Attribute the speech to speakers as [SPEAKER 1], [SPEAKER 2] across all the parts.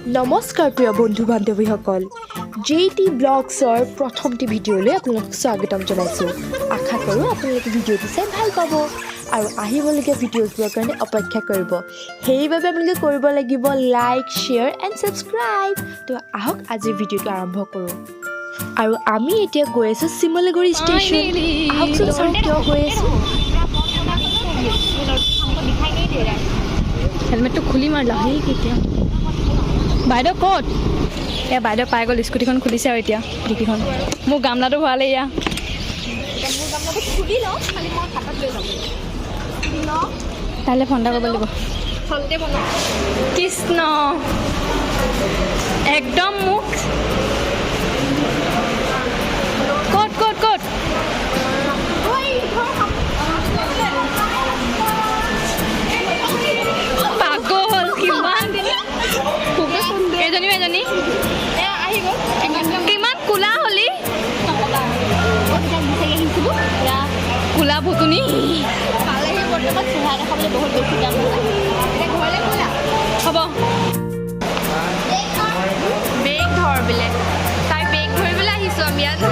[SPEAKER 1] নমস্কাৰ প্ৰিয় বন্ধু বান্ধৱীসকল JT ব্লগছৰ প্ৰথমটি ভিডিঅ'লৈ আপোনালোকক স্বাগতম জনাইছোঁ আশা কৰোঁ আপোনালোকে ভিডিঅ'টো চাই ভাল পাব আৰু আহিবলগীয়া ভিডিঅ'বোৰৰ কাৰণে অপেক্ষা কৰিব সেইবাবে আপোনালোকে কৰিব লাগিব লাইক শ্বেয়াৰ এণ্ড ছাবস্ক্ৰাইব তো আহক আজিৰ ভিডিঅ'টো আৰম্ভ কৰোঁ আৰু আমি এতিয়া গৈ আছোঁ শিমলুগুৰি ষ্টেচন আহকচোন চাওঁ কিয় গৈ আছোঁ হেলমেটটো খুলি মাৰিলা সেই কেতিয়া বাইদেউ ক'ত এ বাইদেউ পাই গ'ল স্কুটিখন খুলিছে আৰু এতিয়া ডিকিখন মোৰ গামলাটো ভৰালে এয়া তাইলৈ ফোন এটা কৰিব লাগিব কৃষ্ণ একদম মোক ক'ত ক'ত ক'ত পাগল কিমান এজনী এজনী কিমান কোলা হলি কোলা ভুতুনি হ'ব বেগ ধৰ বোলে তাই বেগ ধৰিবলৈ আহিছোঁ আমি ইয়াত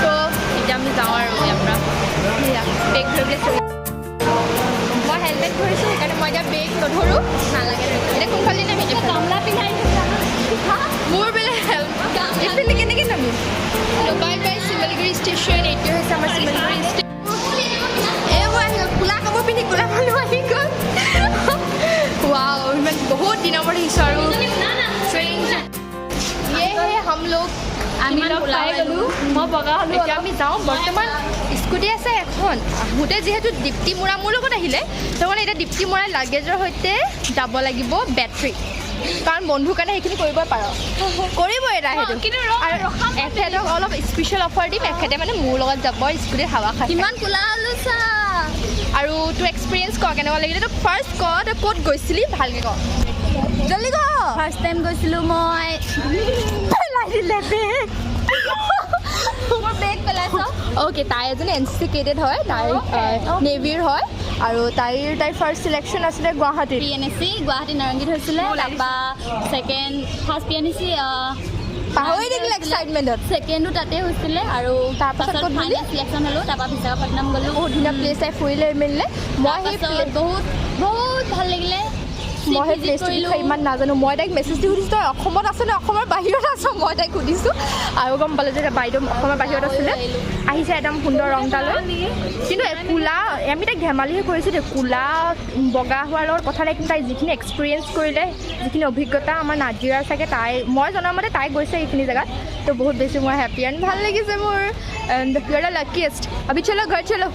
[SPEAKER 1] তো এতিয়া আমি যাওঁ আৰু ইয়াৰ পৰা বেগ ধৰিবলৈ মই হেলমেট ধৰিছোঁ সেইকাৰণে মই এতিয়া বেগ নধৰোঁ নালাগে এতিয়া কোনফালে নামি গামলা পিন্ধাই মোৰ বোলে হেলমেট কেনেকৈ নামি বাই বাই শিমলুগুৰি ষ্টেচন এইটো হৈছে আমাৰ শিমলুগুৰি ষ্টেচন এই মই আহি কোলা কাপোৰ পিন্ধি কোলা মানুহ আহি গ'ল ৱাও ইমান বহুত দিনৰ মূৰত আহিছোঁ আৰু হম লোক আমি ওলাই গ'লোঁ মই বগা হ'লোঁ এতিয়া আমি যাওঁ বৰ্তমান স্কুটি আছে এখন আহোঁতে যিহেতু দীপ্তি মৰা মোৰ লগত আহিলে তাৰমানে এতিয়া দীপ্তি মৰা লাগেজৰ সৈতে যাব লাগিব বেটৰী কাৰণ বন্ধুৰ কাৰণে সেইখিনি কৰিব পাৰ কৰিবই এটা সেইটো আৰু এখেতক অলপ স্পেচিয়েল অফাৰ দিম এখেতে মানে মোৰ লগত যাব স্কুটিত হাৱা খাই কিমান কোলা হ'লো চা আৰু তোৰ এক্সপিৰিয়েঞ্চ ক কেনেকুৱা লাগিলে তই ফাৰ্ষ্ট ক তই ক'ত গৈছিলি ভালকৈ ক জলদি ক ফাৰ্ষ্ট টাইম গৈছিলোঁ মই অ'কে তাই এজনী NCC কেডেট হয় তাই নেভিৰ হয় আৰু তাইৰ ফাৰ্ষ্ট চিলেকশ্যন আছিলে গুৱাহাটীত PNSC গুৱাহাটী নাৰেংগীত হৈছিলে তাৰপৰা ছেকেণ্ড ফাৰ্ষ্ট PNSC পাহৰি থাকিলে এক্সাইটমেণ্টত ছেকেণ্ডো তাতে হৈছিলে আৰু তাৰপাছত ফাইনেল চিলেকশ্যন হ'লোঁ তাৰপৰা বিশাখাপট্টনম গ'লোঁ বহুত ধুনীয়া প্লেচ চাই ফুৰিলে মেলিলে মই সেই বহুত বহুত ভাল লাগিলে মই সেই প্লেচটো ইমান নাজানো মই তাইক মেছেজ দি সুধিছোঁ তই অসমত আছ নে অসমৰ বাহিৰত আছ মই তাইক সুধিছোঁ আৰু গম পালোঁ যে বাইদেউ অসমৰ বাহিৰত আছিলে আহিছে একদম সুন্দৰ ৰং তালৈ কিন্তু কোলা আমি তাইক ধেমালিহে কৰিছোঁ দেই কোলা বগা হোৱাৰ লগত কথা নাই কিন্তু তাই যিখিনি এক্সপিৰিয়েঞ্চ কৰিলে যিখিনি অভিজ্ঞতা আমাৰ নাজিৰাৰ চাগে তাই মই জনামতে তাই গৈছে এইখিনি জেগাত তো বহুত বেছি মই হেপী এণ্ড ভাল লাগিছে মোৰ এণ্ড ইউ আৰ দ্য লাকিয়েষ্ট আবি চলো ঘৰ চলো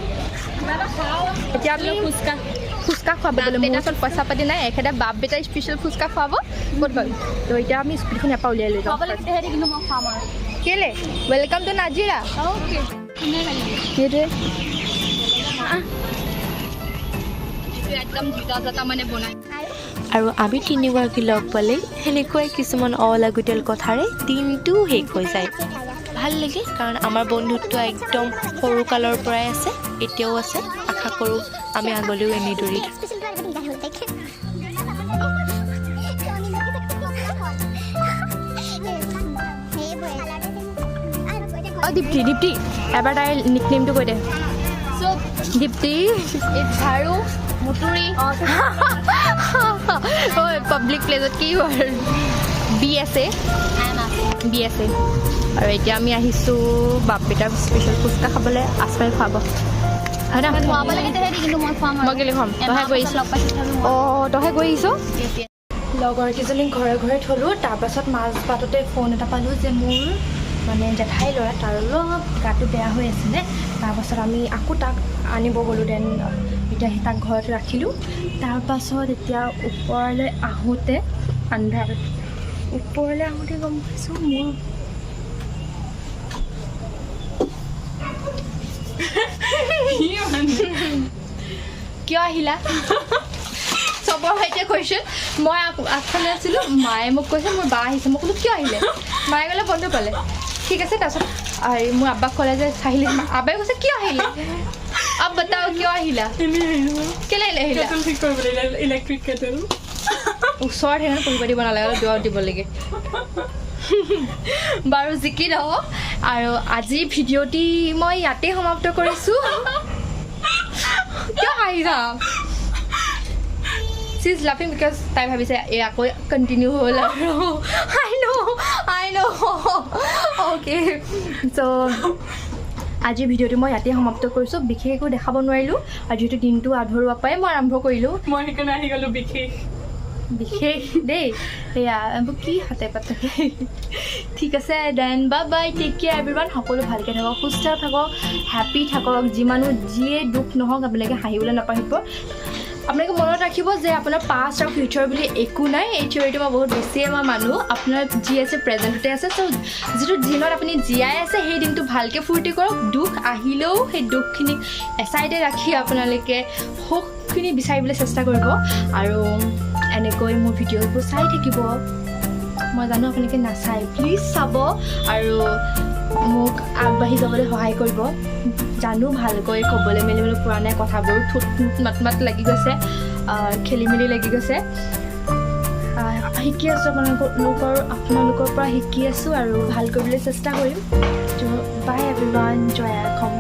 [SPEAKER 1] এতিয়া আমি ফুচকা খুৱাব বোলে মোৰ ওচৰত পইচা পাতি নাই এখেতে বাপ বেটাই স্পেচিয়েল ফুচকা খুৱাব ক'ত গ'ল তো এতিয়া আমি স্কুটিখন এপাৰ উলিয়াই লৈ যাওঁ কেলে ৱেলকাম টু নাজিৰা সেইটোৱে আৰু আমি তিনিগৰাকী লগ পালেই সেনেকুৱাই কিছুমান অলাগতিয়াল কথাৰে দিনটো শেষ হৈ যায় ভাল লাগে কাৰণ আমাৰ বন্ধুত্ব একদম সৰুকালৰ পৰাই আছে এতিয়াও আছে আশা কৰোঁ আমি আগলৈও এনেদৰেই দীপ্তি দীপ্তি এবাৰ তাইৰ নিক নেমটো কৈ দে দীপ্তি ঝাৰু মুতুৰি ঐ পাব্লিক প্লেচত কি হয় বি আছে আৰু এতিয়া আমি আহিছোঁ বাপ বেটাৰ স্পেচিয়েল ফুচকা খাবলৈ আচপাই খুৱাব মই কেলৈ খুৱাম তহে গৈছোঁ অঁ তহে গৈছোঁ লগৰকেইজনীক ঘৰে ঘৰে থ'লোঁ তাৰপাছত মাজ বাটতে ফোন এটা পালোঁ যে মোৰ মানে জেঠাই ল'ৰা তাৰ অলপ গাটো বেয়া হৈ আছিলে তাৰপাছত আমি আকৌ তাক আনিব গ'লোঁ দেন এতিয়া তাক ঘৰত ৰাখিলোঁ তাৰপাছত এতিয়া ওপৰলৈ আহোঁতে আন্ধাৰ ওপৰলৈ আহোঁতে গম পাইছোঁ মোৰ কিয় আহিলা চবৰ সৈতে কৈছে মই আগফালে আছিলোঁ মায়ে মোক কৈছে মোৰ বা আহিছে মই ক'লোঁ কিয় আহিলে মায়ে ক'লে বন্ধু পালে ঠিক আছে তাৰপিছত মোৰ আব্বাক ক'লে যে চাহিলে আব্বাই কৈছে কিয় আহিলে अब बताओ क्यों हिला केले हिला केटल ठीक कर बोले इलेक्ट्रिक केटल ওচৰত সেইকাৰণে পঢ়িব দিব নালাগে দূৰত দিব লাগে বাৰু জিকি নহওক আৰু আজিৰ ভিডিঅ'টি মই ইয়াতে সমাপ্ত কৰিছোঁ কিয় হাঁহিছা she is laughing because তাই ভাবিছে এই আকৌ কণ্টিনিউ হ'ল আৰু I know okay so আজিৰ ভিডিঅ'টো মই ইয়াতে সমাপ্ত কৰিছোঁ বিশেষ একো দেখাব নোৱাৰিলোঁ আৰু যিহেতু দিনটো আধৰুৱা পাই মই আৰম্ভ কৰিলোঁ
[SPEAKER 2] মই সেইকাৰণে আহি গ'লোঁ
[SPEAKER 1] বিশেষ দেই সেয়া কি হাতে পাতে ঠিক আছে then bye bye take care everyone সকলো ভালকৈ থাকক সুস্থ থাকক হেপী থাকক যিমানো যিয়ে দুখ নহওক আপোনালোকে হাঁহিবলৈ নাপাহিব আপোনালোকে মনত ৰাখিব যে আপোনাৰ পাষ্ট আৰু ফিউচাৰ বুলি একো নাই এই থিয়ৰিটো মই বহুত বেছিয়ে মই মানুহ আপোনাৰ যি আছে প্ৰেজেণ্টতে আছে চ' যিটো দিনত আপুনি জীয়াই আছে সেই দিনটো ভালকৈ ফূৰ্তি কৰক দুখ আহিলেও সেই দুখখিনি এচাইডে ৰাখি আপোনালোকে সুখখিনি বিচাৰিবলৈ চেষ্টা কৰিব আৰু এনেকৈ মোৰ ভিডিঅ'বোৰ চাই থাকিব মই জানো আপোনালোকে নাচায় প্লিজ চাব আৰু মোক আগবাঢ়ি যাবলৈ সহায় কৰিব জানো ভালকৈ ক'বলৈ মেলিবলৈ পৰা নাই কথাবোৰ মাত লাগি গৈছে খেলি মেলি লাগি গৈছে শিকি আছোঁ আপোনালোকৰ পৰা শিকি আছোঁ আৰু ভাল কৰিবলৈ চেষ্টা কৰিম বাই এভৰিৱান জয় আখম